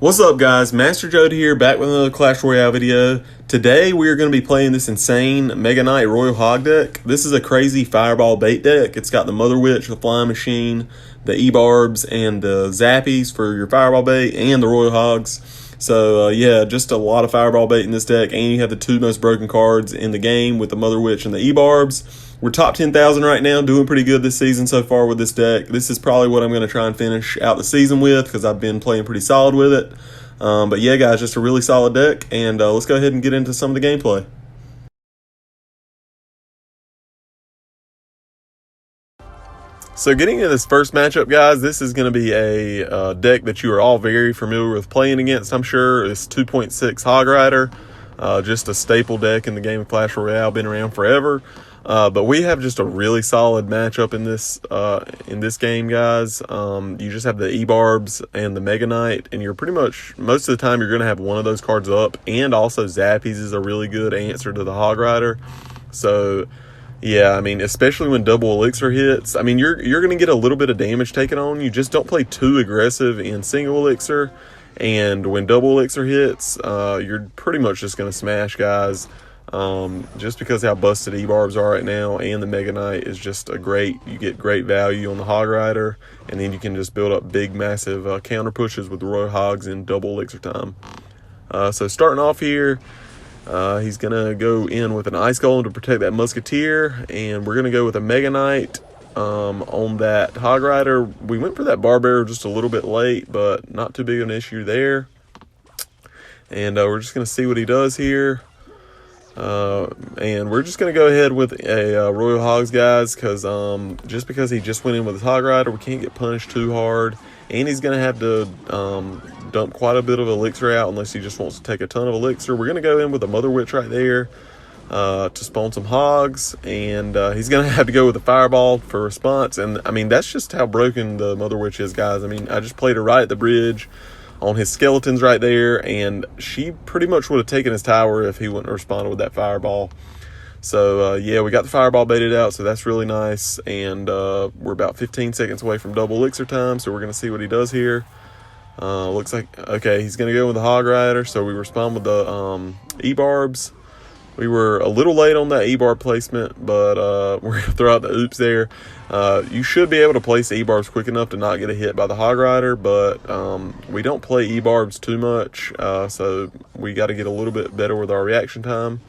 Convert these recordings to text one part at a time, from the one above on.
What's up, guys? Master Jode here, back with another Clash Royale video. Today we are going to be playing this insane Mega Knight Royal Hog deck. This is a crazy fireball bait deck. It's got the Mother Witch, the Flying Machine, the EBARBS, and the Zappies for your fireball bait, and the Royal Hogs. So yeah, just a lot of fireball bait in this deck, and you have the two most broken cards in the game with the Mother Witch and the EBARBS. We're top 10,000 right now, doing pretty good this season so far with this deck. This is probably what I'm going to try and finish out the season with because I've been playing pretty solid with it. But yeah, guys, just a really solid deck, and let's go ahead and get into some of the gameplay. So getting into this first matchup, guys, this is going to be a deck that you are all very familiar with playing against, I'm sure. It's 2.6 Hog Rider, just a staple deck in the game of Clash Royale, been around forever. But we have just a really solid matchup in this game, guys. You just have the EBARBS and the Mega Knight, and you're pretty much, most of the time, you're going to have one of those cards up, and also Zappies is a really good answer to the Hog Rider. So, yeah, I mean, especially when double elixir hits, I mean, you're going to get a little bit of damage taken on you. Just don't play too aggressive in single elixir, and when double elixir hits, you're pretty much just going to smash, guys. Just because how busted EBARBS are right now, and the Mega Knight is just you get great value on the Hog Rider, and then you can just build up big, massive counter pushes with the Royal Hogs in double elixir time. So starting off here, he's going to go in with an Ice Golem to protect that Musketeer, and we're going to go with a Mega Knight on that Hog Rider. We went for that Barbarian just a little bit late, but not too big of an issue there. And we're just going to see what he does here. And we're just going to go ahead with a Royal Hogs, guys, because just because he just went in with his Hog Rider, we can't get punished too hard, and he's going to have to dump quite a bit of elixir out unless he just wants to take a ton of elixir. We're going to go in with a Mother Witch right there to spawn some Hogs, and he's going to have to go with a Fireball for response. And I mean, that's just how broken the Mother Witch is, guys. I mean, I just played her right at the bridge on his skeletons right there, and she pretty much would have taken his tower if he wouldn't have responded with that Fireball. So yeah, we got the Fireball baited out, so that's really nice, and we're about 15 seconds away from double elixir time, so we're going to see what he does here. Looks like, okay, he's going to go with the Hog Rider, so we respond with the EBARBS. We were a little late on that EBARB placement, but we're going to throw out the oops there. You should be able to place EBARBS quick enough to not get a hit by the Hog Rider, but we don't play EBARBS too much, so we got to get a little bit better with our reaction time.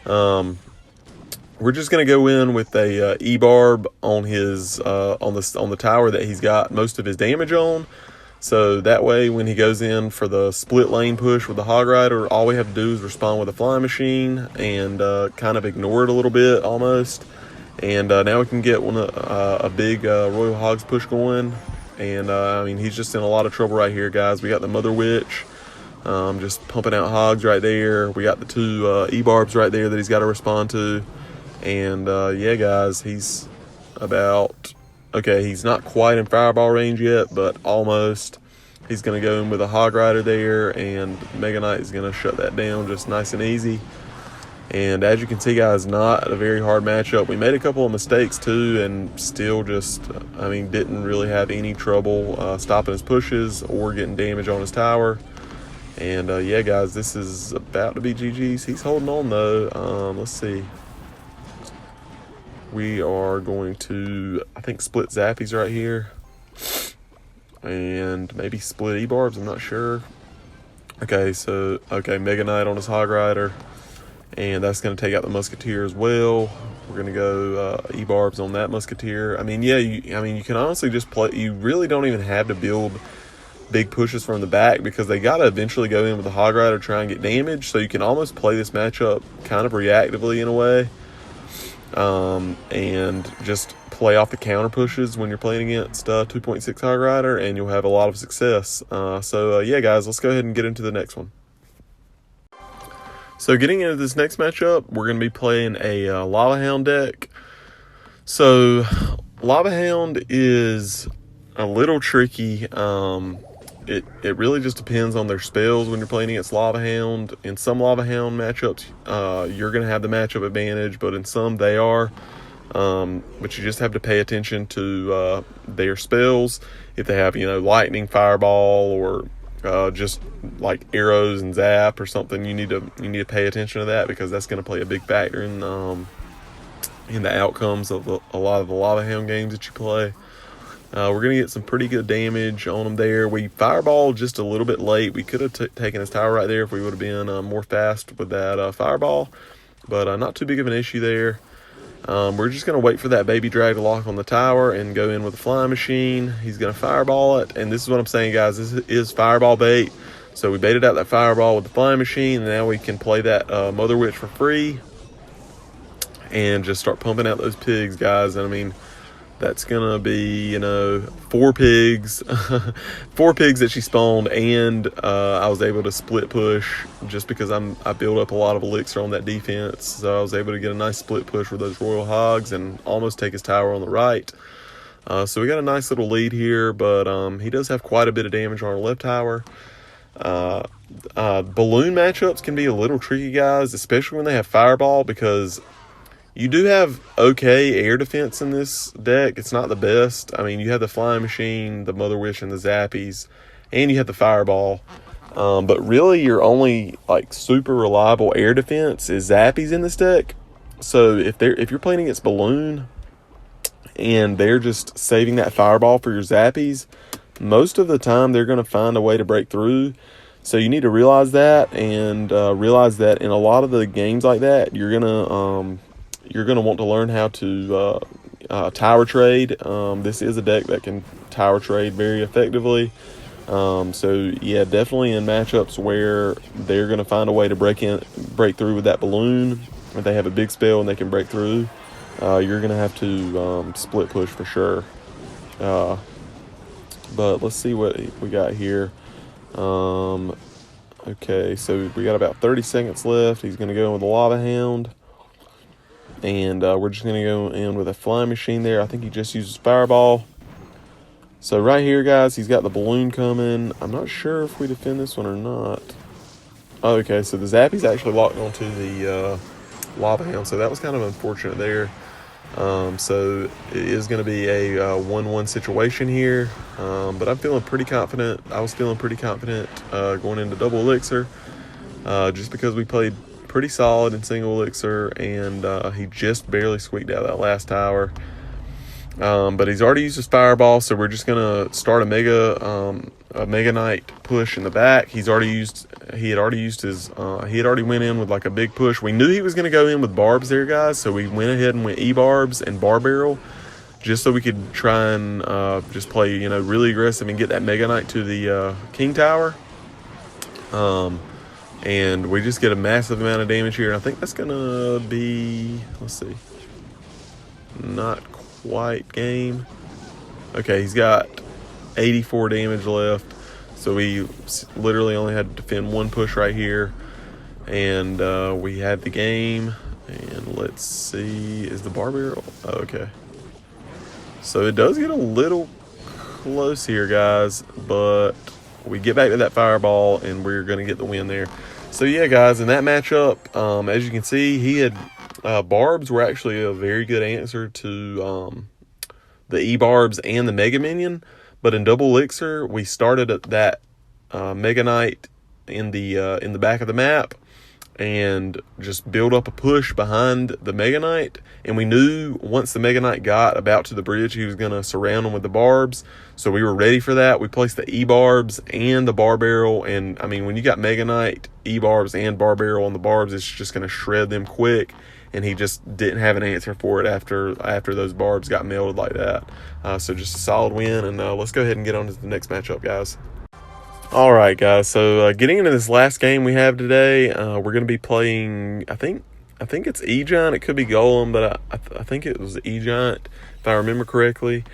We're just going to go in with a EBARB on his on the tower that he's got most of his damage on. So that way, when he goes in for the split lane push with the Hog Rider, all we have to do is respond with a Flying Machine and kind of ignore it a little bit almost. And now we can get a big Royal Hogs push going. And I mean, he's just in a lot of trouble right here, guys. We got the Mother Witch just pumping out Hogs right there. We got the two EBARBs right there that he's got to respond to. And yeah, guys, he's about... Okay, he's not quite in Fireball range yet, but almost. He's going to go in with a Hog Rider there, and Mega Knight is going to shut that down just nice and easy. And as you can see, guys, not a very hard matchup. We made a couple of mistakes too, and still just, I mean, didn't really have any trouble stopping his pushes or getting damage on his tower. And yeah, guys, this is about to be GG's. He's holding on though. Let's see. We are going to, I think, split Zappies right here. And maybe split EBARBS, I'm not sure. Okay, so, okay, Mega Knight on his Hog Rider. And that's going to take out the Musketeer as well. We're going to go EBARBS on that Musketeer. I mean, yeah, you can honestly just play. You really don't even have to build big pushes from the back because they got to eventually go in with the Hog Rider, try and get damage. So you can almost play this matchup kind of reactively in a way. And just play off the counter pushes when you're playing against 2.6 Hog Rider, and you'll have a lot of success. So yeah, guys, let's go ahead and get into the next one. So getting into this next matchup, we're going to be playing a Lava Hound deck. So Lava Hound is a little tricky. It really just depends on their spells when you're playing against Lava Hound. In some Lava Hound matchups, you're going to have the matchup advantage, but in some they are. But you just have to pay attention to their spells. If they have, Lightning, Fireball, or just like arrows and zap or something, you need to pay attention to that, because that's going to play a big factor in the outcomes of a lot of the Lava Hound games that you play. We're going to get some pretty good damage on him there. We fireballed just a little bit late. We could have taken his tower right there if we would have been more fast with that fireball, but not too big of an issue there. We're just going to wait for that baby drag to lock on the tower and go in with the flying machine. He's going to fireball it, and this is what I'm saying, guys. This is fireball bait. So we baited out that fireball with the flying machine, and now we can play that Mother Witch for free and just start pumping out those pigs, guys. And I mean, that's going to be, 4 pigs. 4 pigs that she spawned, and I was able to split push just because I built up a lot of elixir on that defense. So I was able to get a nice split push with those Royal Hogs and almost take his tower on the right. So we got a nice little lead here, but he does have quite a bit of damage on our left tower. Balloon matchups can be a little tricky, guys, especially when they have fireball, because you do have okay air defense in this deck. It's not the best. I mean, you have the flying machine, the Mother Witch, and the zappies, and you have the fireball. But really, your only like super reliable air defense is zappies in this deck. So if you're playing against balloon and they're just saving that fireball for your zappies, most of the time they're going to find a way to break through. So you need to realize that, and realize that in a lot of the games like that, you're gonna want to learn how to tower trade. This is a deck that can tower trade very effectively. So yeah, definitely in matchups where they're gonna find a way to break through with that balloon, if they have a big spell and they can break through, you're gonna have to split push for sure. But let's see what we got here. Okay, so we got about 30 seconds left. He's gonna go in with the Lava Hound. And we're just going to go in with a flying machine there. I think he just uses fireball. So right here, guys, he's got the balloon coming. I'm not sure if we defend this one or not. Okay, so the zappy's actually locked onto the Lava Hound, so that was kind of unfortunate there. So it is going to be a 1-1 situation here. But I'm feeling pretty confident. I was feeling pretty confident going into double elixir, just because we played pretty solid in single elixir, and he just barely squeaked out that last tower. But he's already used his fireball, so we're just gonna start a mega knight push in the back. He had already went in with like a big push. We knew he was gonna go in with barbs there, guys, so we went ahead and went EBARBS and bar barrel, just so we could try and just play really aggressive and get that mega knight to the king tower. And we just get a massive amount of damage here. And I think that's going to be, let's see, not quite game. Okay, he's got 84 damage left. So we literally only had to defend 1 push right here. And we had the game. And let's see, is the bar barrel? Oh, okay. So it does get a little close here, guys. But we get back to that fireball, and we're going to get the win there. So yeah, guys, in that matchup, as you can see, he had barbs were actually a very good answer to the EBARBS and the Mega Minion. But in double elixir, we started at that Mega Knight in the back of the map, and just build up a push behind the Mega Knight. And we knew once the Mega Knight got about to the bridge, he was going to surround him with the barbs. So we were ready for that. We placed the EBARBS and the bar barrel. And I mean, when you got Mega Knight, EBARBS, and bar barrel on the barbs, it's just going to shred them quick. And he just didn't have an answer for it after those barbs got melted like that. So just a solid win. And let's go ahead and get on to the next matchup, guys. All right, guys. So getting into this last game we have today, we're going to be playing. I think it's E-Giant. It could be Golem, but I think it was E-Giant if I remember correctly.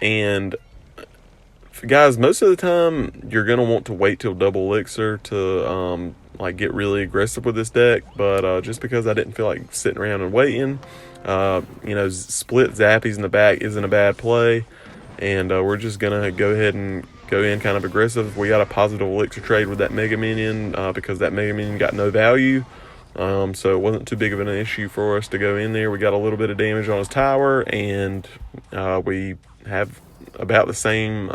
And guys, most of the time you're going to want to wait till double elixir to like get really aggressive with this deck. But just because I didn't feel like sitting around and waiting, split zappies in the back isn't a bad play. And we're just going to go ahead and go in kind of aggressive. We got a positive elixir trade with that Mega Minion because that Mega Minion got no value. So it wasn't too big of an issue for us to go in there. We got a little bit of damage on his tower, and we have about the same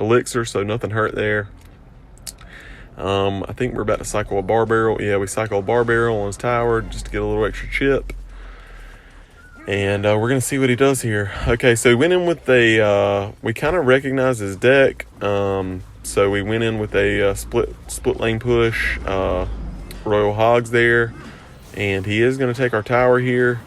elixir, so nothing hurt there. I think we're about to cycle a bar barrel. Yeah, we cycle a bar barrel on his tower just to get a little extra chip. And we're going to see what he does here. Okay, so we went in with we kind of recognized his deck. So we went in with a split lane push, Royal Hogs there. And he is going to take our tower here.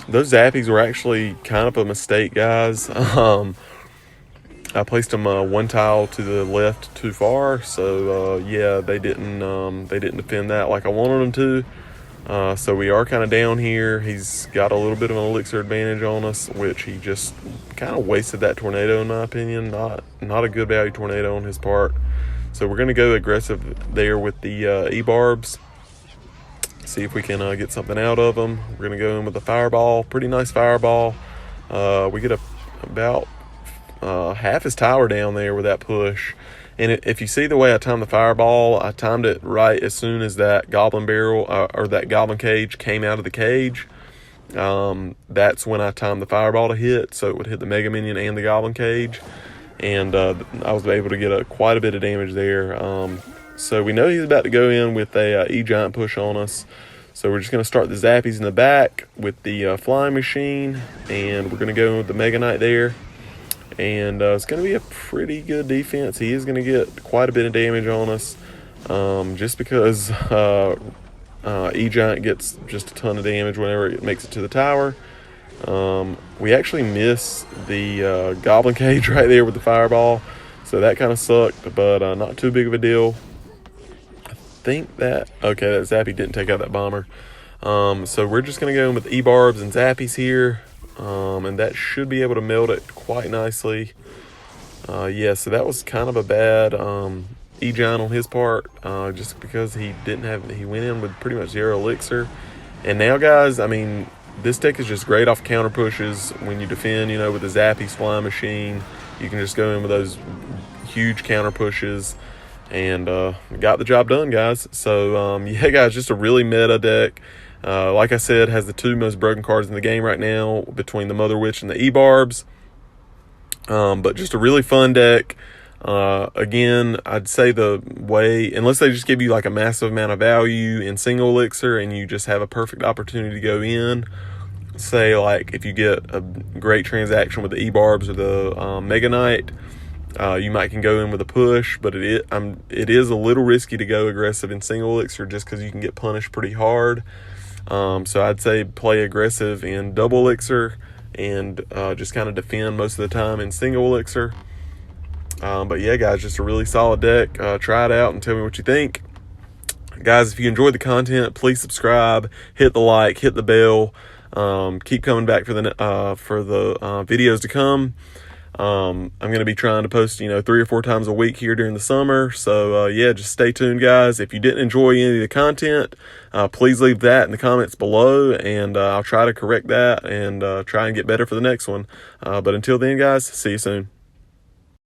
Those zappies were actually kind of a mistake, guys. I placed them one tile to the left too far, so yeah, they didn't defend that like I wanted them to. So we are kind of down here. He's got a little bit of an elixir advantage on us, which he just kind of wasted that tornado, in my opinion. Not a good value tornado on his part. So we're going to go aggressive there with the EBARBS. See if we can get something out of them. We're going to go in with a fireball. Pretty nice fireball. We get about half his tower down there with that push. And if you see the way I timed the fireball, I timed it right as soon as that goblin barrel or that goblin cage came out of the cage. That's when I timed the fireball to hit, so it would hit the mega minion and the goblin cage. And I was able to get quite a bit of damage there. So we know he's about to go in with a E-Giant push on us. So we're just going to start the zappies in the back with the flying machine. And we're going to go in with the Mega Knight there. And it's going to be a pretty good defense. He is going to get quite a bit of damage on us. Just because E-Giant gets just a ton of damage whenever it makes it to the tower. We actually missed the goblin cage right there with the fireball. So that kind of sucked, but not too big of a deal. Think that okay, that zappy didn't take out that bomber. So we're just gonna go in with EBARBS and zappies here, and that should be able to melt it quite nicely. Yeah, so that was kind of a bad E-Giant on his part, just because he went in with pretty much 0 elixir. And now, guys, I mean, this deck is just great off counter pushes when you defend, you know, with the zappies flying machine. You can just go in with those huge counter pushes. And got the job done, guys. So yeah, guys, just a really meta deck. Like I said, has the 2 most broken cards in the game right now between the Mother Witch and the EBARBS. But just a really fun deck. Again, I'd say the way, unless they just give you like a massive amount of value in single elixir and you just have a perfect opportunity to go in, say like if you get a great transaction with the EBARBS or the Mega Knight, you might can go in with a push, but it is a little risky to go aggressive in single elixir just because you can get punished pretty hard. So I'd say play aggressive in double elixir and just kind of defend most of the time in single elixir. But yeah, guys, just a really solid deck. Try it out and tell me what you think. Guys, if you enjoyed the content, please subscribe, hit the like, hit the bell. Keep coming back for the videos to come. I'm going to be trying to post, 3 or 4 times a week here during the summer. So, yeah, just stay tuned, guys. If you didn't enjoy any of the content, please leave that in the comments below, and I'll try to correct that and try and get better for the next one. But until then, guys, see you soon.